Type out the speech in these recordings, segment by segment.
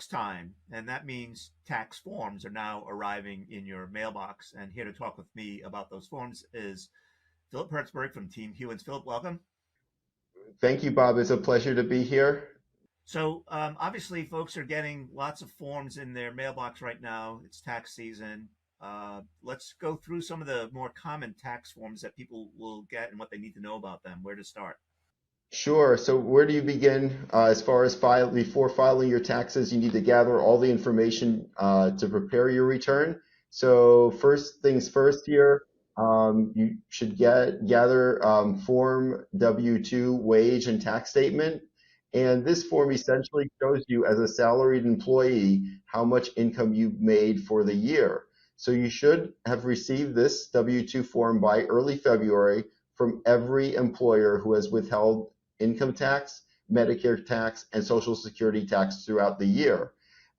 tax time, and that means tax forms are now arriving in your mailbox. And here to talk with me about those forms is Philip Hertzberg from Team Hewins. Philip, welcome. Thank you, Bob. It's a pleasure to be here. So obviously, folks are getting lots of forms in their mailbox right now. It's tax season. Let's go through some of the more common tax forms that people will get and what they need to know about them. Where to start? Sure. So where do you begin? As far as before filing your taxes, you need to gather all the information to prepare your return. So first things first here, you should gather Form W-2 wage and tax statement. And this form essentially shows you as a salaried employee how much income you made for the year. So you should have received this W-2 form by early February from every employer who has withheld income tax, Medicare tax, and Social Security tax throughout the year.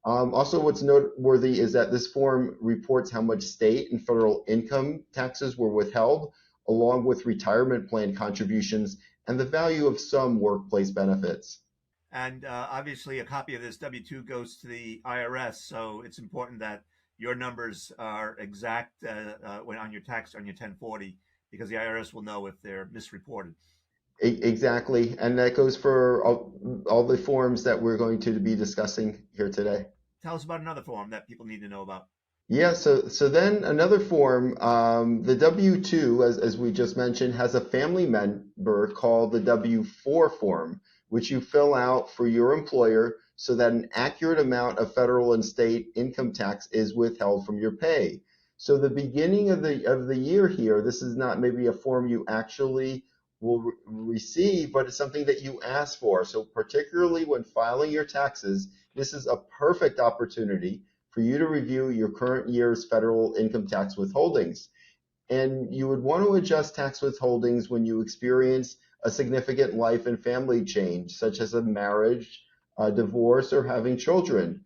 Also, what's noteworthy is that this form reports how much state and federal income taxes were withheld, along with retirement plan contributions and the value of some workplace benefits. And obviously, a copy of this W-2 goes to the IRS, so it's important that your numbers are exact when on your tax on your 1040, because the IRS will know if they're misreported. Exactly, and that goes for all the forms that we're going to be discussing here today. Tell us about another form that people need to know about. Yeah, so then another form, the W-2, as we just mentioned, has a family member called the W-4 form, which you fill out for your employer so that an accurate amount of federal and state income tax is withheld from your pay. So the beginning of the year here, this is not maybe a form you actually will receive, but it's something that you ask for. So particularly when filing your taxes, this is a perfect opportunity for you to review your current year's federal income tax withholdings. And you would want to adjust tax withholdings when you experience a significant life and family change, such as a marriage, a divorce, or having children.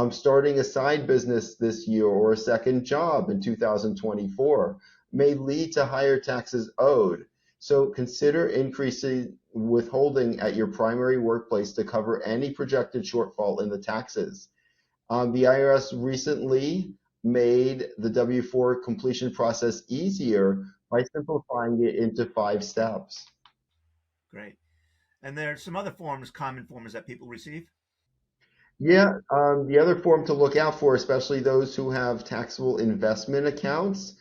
Starting a side business this year or a second job in 2024 may lead to higher taxes owed. So consider increasing withholding at your primary workplace to cover any projected shortfall in the taxes. The IRS recently made the W-4 completion process easier by simplifying it into 5 steps. Great. And there are some other forms, common forms that people receive. Yeah, the other form to look out for, especially those who have taxable investment accounts,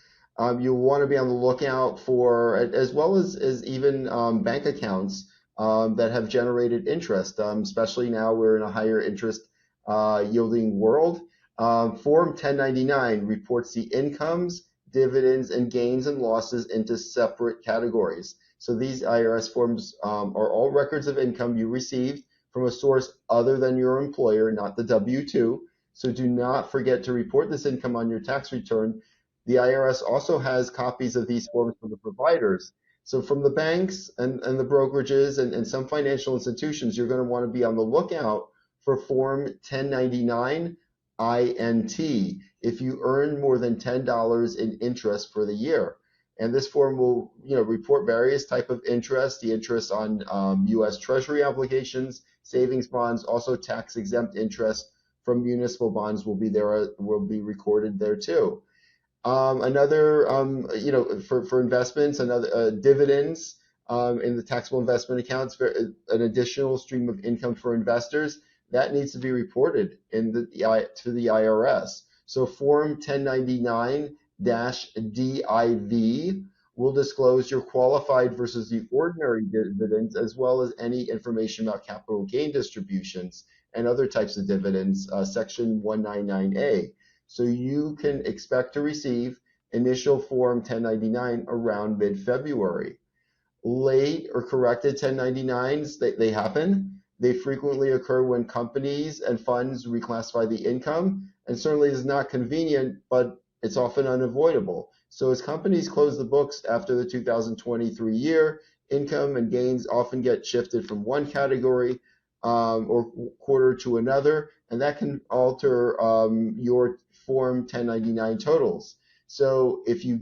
you'll want to be on the lookout for, as well as even bank accounts that have generated interest, especially now we're in a higher interest yielding world. Form 1099 reports the incomes, dividends, and gains and losses into separate categories. So these IRS forms are all records of income you received from a source other than your employer, not the W-2. So do not forget to report this income on your tax return. The IRS also has copies of these forms for the providers. So from the banks and the brokerages and some financial institutions, you're going to want to be on the lookout for Form 1099 INT if you earn more than $10 in interest for the year. And this form will, report various type of interest, the interest on U.S. Treasury obligations, savings bonds, also tax-exempt interest from municipal bonds will be recorded there too. Another, for investments, another dividends in the taxable investment accounts, an additional stream of income for investors that needs to be reported to the IRS. So Form 1099-DIV will disclose your qualified versus the ordinary dividends, as well as any information about capital gain distributions and other types of dividends, Section 199A. So you can expect to receive initial Form 1099 around mid-February. Late or corrected 1099s, they happen. They frequently occur when companies and funds reclassify the income, and certainly is not convenient, but it's often unavoidable. So as companies close the books after the 2023 year, income and gains often get shifted from one category or quarter to another, and that can alter your Form 1099 totals. So if you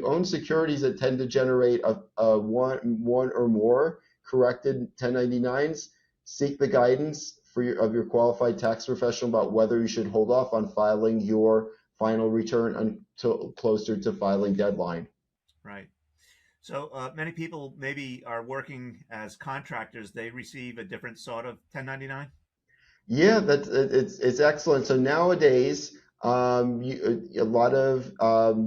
own securities that tend to generate one or more corrected 1099s, seek the guidance of your qualified tax professional about whether you should hold off on filing your final return until closer to filing deadline. Right. So many people maybe are working as contractors. They receive a different sort of 1099. Yeah, it's excellent. So nowadays, a lot of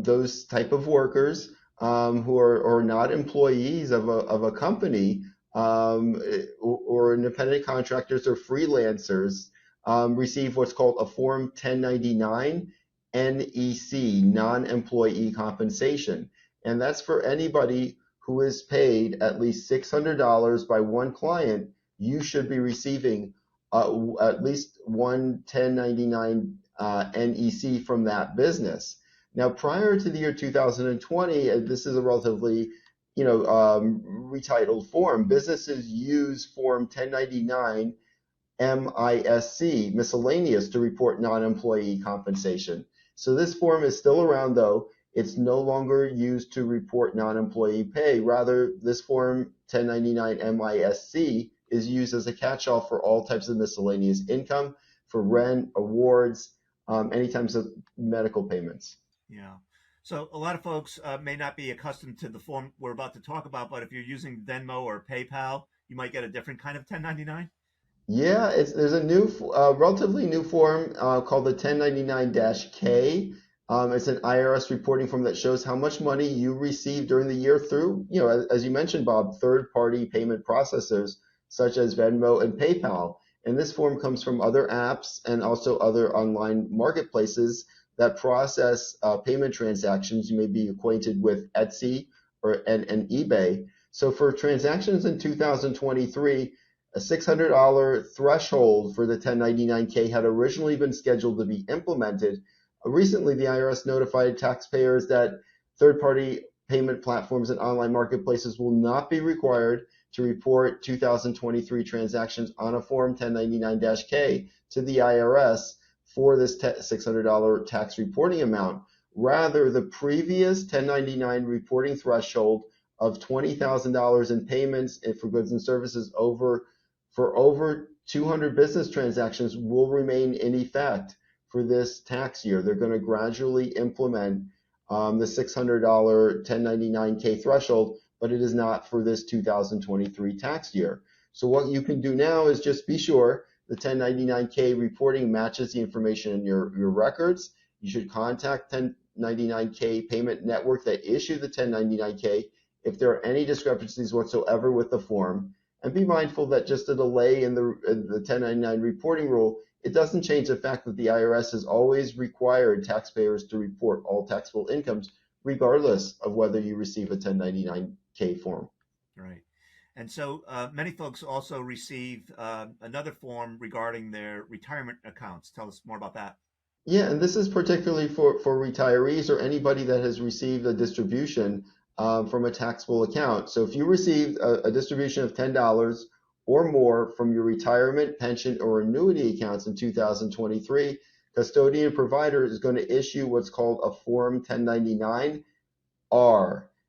those type of workers who are not employees of a company or independent contractors or freelancers receive what's called a Form 1099 NEC, non-employee compensation, and that's for anybody who is paid at least $600 by one client. You should be receiving at least one 1099 NEC from that business. Now, prior to the year 2020, this is a relatively, retitled form. Businesses use Form 1099 MISC, miscellaneous, to report non-employee compensation. So this form is still around, though. It's no longer used to report non-employee pay. Rather, this form 1099 MISC is used as a catch-all for all types of miscellaneous income, for rent, awards, any types of medical payments. Yeah. So a lot of folks may not be accustomed to the form we're about to talk about, but if you're using Venmo or PayPal, you might get a different kind of 1099. Yeah, there's a relatively new form called the 1099-K. It's an IRS reporting form that shows how much money you received during the year through, as you mentioned, Bob, third-party payment processors such as Venmo and PayPal. And this form comes from other apps and also other online marketplaces that process payment transactions. You may be acquainted with Etsy and eBay. So for transactions in 2023, a $600 threshold for the 1099-K had originally been scheduled to be implemented. Recently, the IRS notified taxpayers that third-party payment platforms and online marketplaces will not be required to report 2023 transactions on a Form 1099-K to the IRS for this $600 tax reporting amount. Rather, the previous 1099 reporting threshold of $20,000 in payments for goods and services for over 200 business transactions will remain in effect for this tax year. They're going to gradually implement the $600 1099-K threshold, but it is not for this 2023 tax year. So what you can do now is just be sure the 1099-K reporting matches the information in your records. You should contact 1099-K payment network that issued the 1099-K if there are any discrepancies whatsoever with the form. And be mindful that just a delay in the 1099 reporting rule, it doesn't change the fact that the IRS has always required taxpayers to report all taxable incomes, regardless of whether you receive a 1099-K form. Right. And so many folks also receive another form regarding their retirement accounts. Tell us more about that. Yeah, and this is particularly for retirees or anybody that has received a distribution from a taxable account. So if you received a distribution of $10 or more from your retirement, pension, or annuity accounts in 2023, custodian provider is going to issue what's called a Form 1099-R.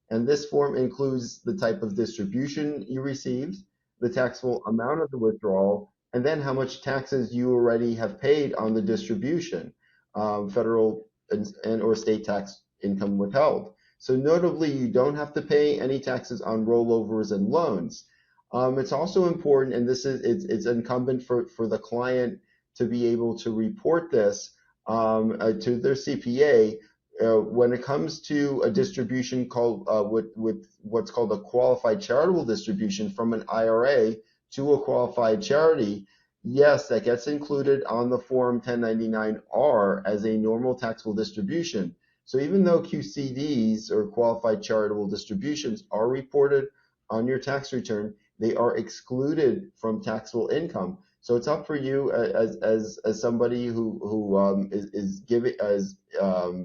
And this form includes the type of distribution you received, the taxable amount of the withdrawal, and then how much taxes you already have paid on the distribution, federal and or state tax income withheld. So notably, you don't have to pay any taxes on rollovers and loans. It's also important, and it's incumbent for the client to be able to report this to their CPA when it comes to a distribution called with what's called a qualified charitable distribution from an IRA to a qualified charity. Yes, that gets included on the Form 1099-R as a normal taxable distribution. So even though QCDs or qualified charitable distributions are reported on your tax return, they are excluded from taxable income. So it's up for you as somebody who is giving as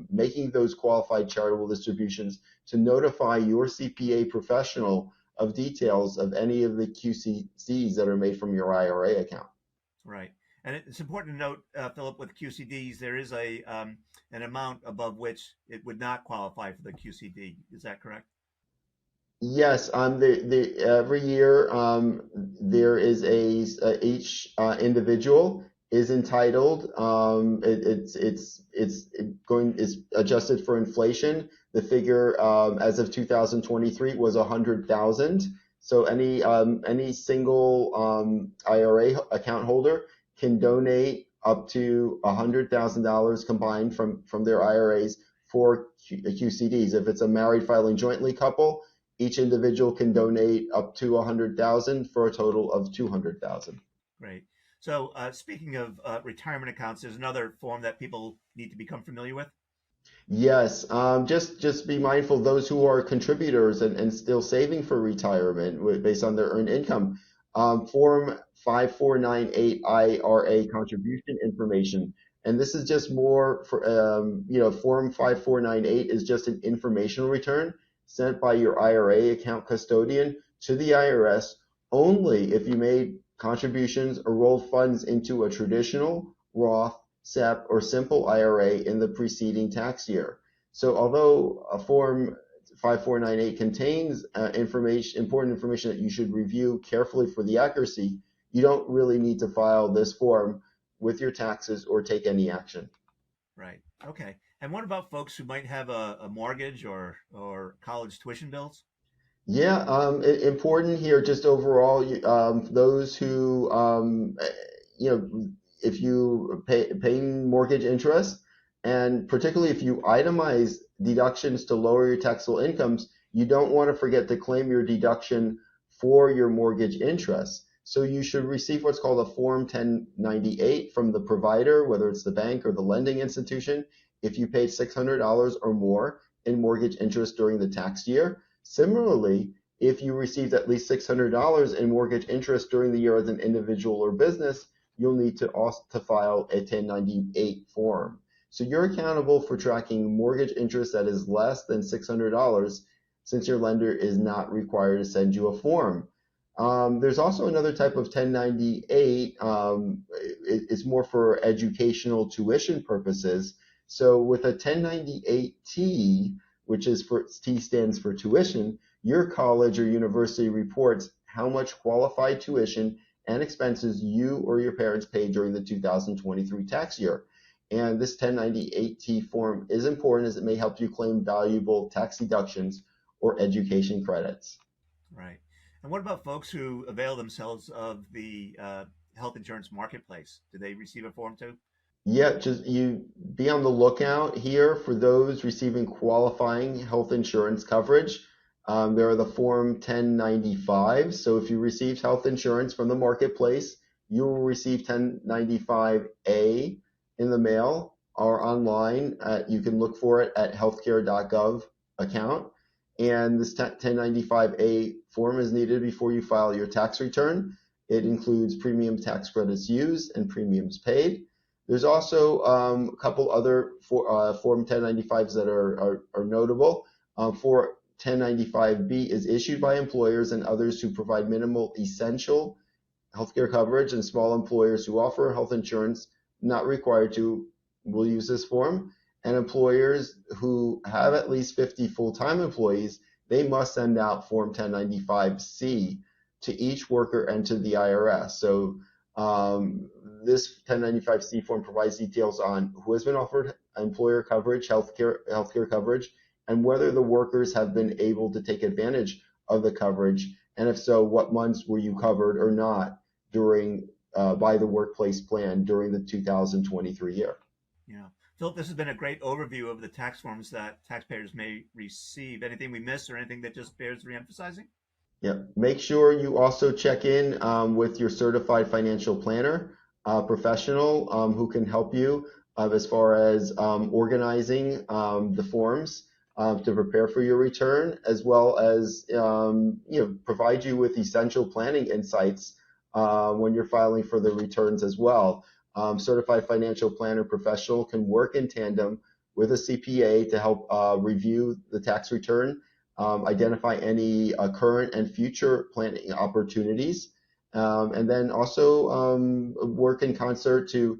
making those qualified charitable distributions to notify your CPA professional of details of any of the QCDs that are made from your IRA account. Right. And it's important to note, Philip, with QCDs, there is an amount above which it would not qualify for the QCD. Is that correct? Yes, every year there is each individual is entitled. It's adjusted for inflation. The figure as of 2023 was 100,000. So any single IRA account holder can donate up to $100,000 combined from their IRAs for QCDs. If it's a married filing jointly couple, each individual can donate up to 100,000 for a total of 200,000. Great. So, speaking of retirement accounts, there's another form that people need to become familiar with. Yes, just be mindful those who are contributors and still saving for retirement based on their earned income. Form 5498 IRA contribution information. And this is just more for, Form 5498 is just an informational return sent by your IRA account custodian to the IRS only if you made contributions or rolled funds into a traditional, Roth, SEP, or simple IRA in the preceding tax year. So although a Form 5498 contains important information that you should review carefully for the accuracy, you don't really need to file this form with your taxes or take any action. Right. Okay. And what about folks who might have a mortgage or college tuition bills? Yeah, important here just overall, those who, if you paying mortgage interest, and particularly if you itemize deductions to lower your taxable incomes, you don't want to forget to claim your deduction for your mortgage interest. So you should receive what's called a Form 1098 from the provider, whether it's the bank or the lending institution, if you paid $600 or more in mortgage interest during the tax year. Similarly, if you received at least $600 in mortgage interest during the year as an individual or business, you'll need to also file a 1098 form. So you're accountable for tracking mortgage interest that is less than $600 since your lender is not required to send you a form. There's also another type of 1098. It's more for educational tuition purposes. So with a 1098T, which is for T stands for tuition, your college or university reports how much qualified tuition and expenses you or your parents paid during the 2023 tax year. And this 1098T form is important as it may help you claim valuable tax deductions or education credits. Right. And what about folks who avail themselves of the health insurance marketplace? Do they receive a form too? Yeah, just you be on the lookout here for those receiving qualifying health insurance coverage. There are the Form 1095. So if you receive health insurance from the marketplace, you will receive 1095A in the mail or online. You can look for it at healthcare.gov account. And this 1095A form is needed before you file your tax return. It includes premium tax credits used and premiums paid. There's also a couple other Form 1095s that are notable. For 1095B is issued by employers and others who provide minimal essential healthcare coverage, and small employers who offer health insurance not required to will use this form. And employers who have at least 50 full-time employees, they must send out Form 1095C to each worker and to the IRS. So this 1095C form provides details on who has been offered employer coverage, healthcare coverage, and whether the workers have been able to take advantage of the coverage, and if so, what months were you covered or not during by the workplace plan during the 2023 year. Yeah. Philip, this has been a great overview of the tax forms that taxpayers may receive. Anything we missed or anything that just bears reemphasizing? Yeah. Make sure you also check in with your certified financial planner professional who can help you as far as organizing the forms to prepare for your return, as well as provide you with essential planning insights when you're filing for the returns as well. Certified financial planner professional can work in tandem with a CPA to help review the tax return, identify any current and future planning opportunities, and then also work in concert to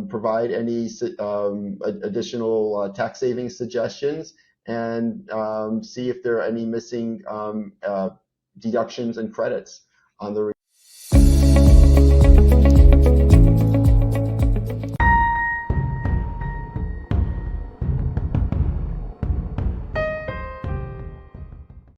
provide any additional tax savings suggestions and see if there are any missing deductions and credits on the